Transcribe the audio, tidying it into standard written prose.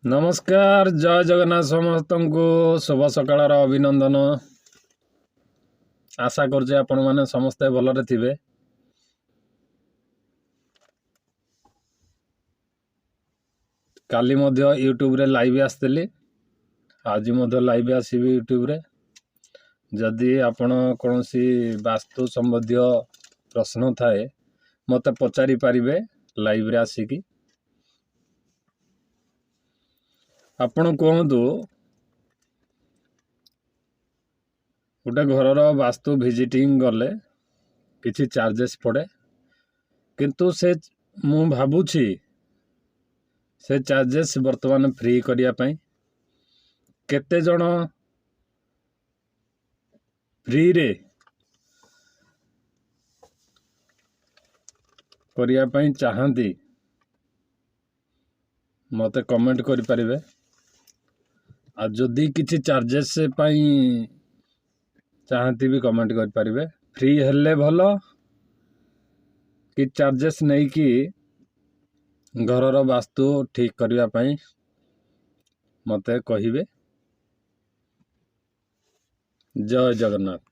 नमस्कार जय जगन्नाथ समस्त को शुभ सकाळ अभिनंदन। आशा करछे आपण माने समस्ते भलरे थिबे। काली मध्य यूट्यूब रे लाइव आस्तली, आज मध्य लाइव आसीबी यूट्यूब रे। जदि आपण कोनोसी वास्तु संबंधी प्रश्न थाए मते पचारि पारिबे लाइव रे आसीकी। आपण कहतु गोटे घरर वास्तु विजिटिंग गले किछि चार्जेस पड़े, किंतु से मु भाबुछि से चार्जेस वर्तमान फ्री करिया पई केते जण फ्री रे करिया पई चाहंती मते कमेंट करि परिबे। आ जदि किछि चार्जेस पई चाहती भी कमेंट कर पारिबे। फ्री हेले भलो कि चार्जेस नहीं कि घरर वास्तु ठीक करिया पई मते कहिबे। जय जगन्नाथ।